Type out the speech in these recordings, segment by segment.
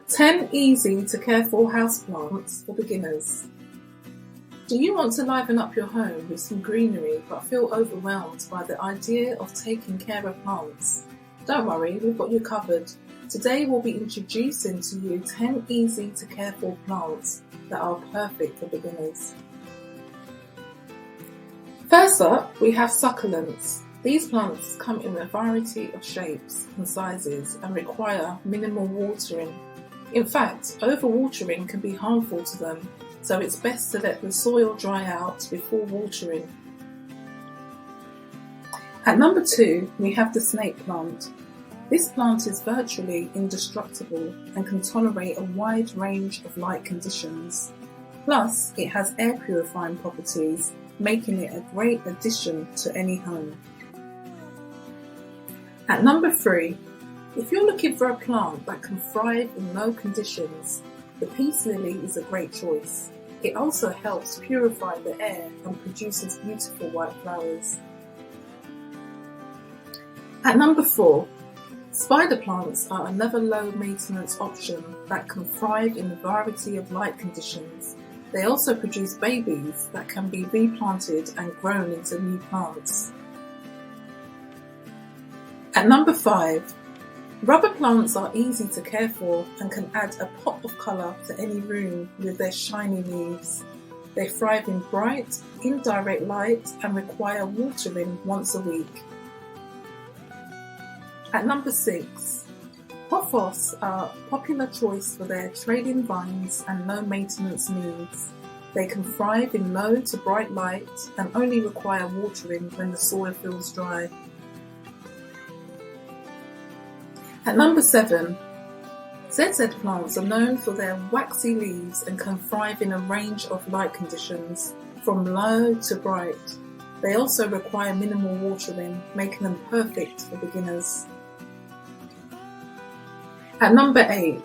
10 easy to care for houseplants for beginners. Do you want to liven up your home with some greenery but feel overwhelmed by the idea of taking care of plants? Don't worry, we've got you covered. Today we'll be introducing to you 10 easy to care for plants that are perfect for beginners. First up, we have succulents. These plants come in a variety of shapes and sizes and require minimal watering. In fact, overwatering can be harmful to them, so it's best to let the soil dry out before watering. At number 2, we have the snake plant. This plant is virtually indestructible and can tolerate a wide range of light conditions. Plus, it has air purifying properties, making it a great addition to any home. At number 3, if you're looking for a plant that can thrive in low conditions, the peace lily is a great choice. It also helps purify the air and produces beautiful white flowers. At number 4, spider plants are another low maintenance option that can thrive in a variety of light conditions. They also produce babies that can be replanted and grown into new plants. At number 5, rubber plants are easy to care for and can add a pop of colour to any room with their shiny leaves. They thrive in bright, indirect light and require watering once a week. At number 6, pothos are a popular choice for their trailing vines and low maintenance needs. They can thrive in low to bright light and only require watering when the soil feels dry. At number 7, ZZ plants are known for their waxy leaves and can thrive in a range of light conditions, from low to bright. They also require minimal watering, making them perfect for beginners. At number 8,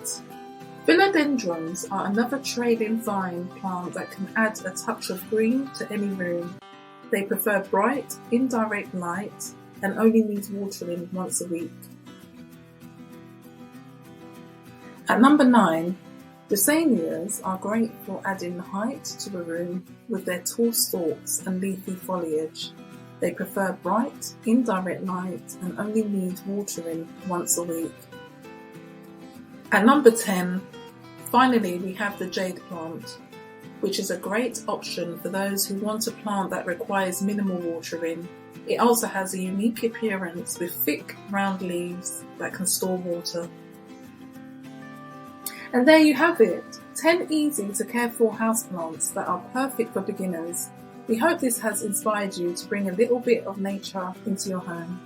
philodendrons are another trailing vine plant that can add a touch of green to any room. They prefer bright, indirect light and only need watering once a week. At number 9, Dracenias are great for adding height to a room with their tall stalks and leafy foliage. They prefer bright, indirect light and only need watering once a week. At number 10, finally we have the jade plant, which is a great option for those who want a plant that requires minimal watering. It also has a unique appearance with thick, round leaves that can store water. And there you have it, 10 easy to care for houseplants that are perfect for beginners. We hope this has inspired you to bring a little bit of nature into your home.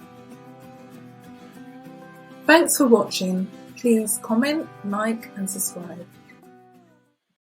Thanks for watching. Please comment, like and subscribe.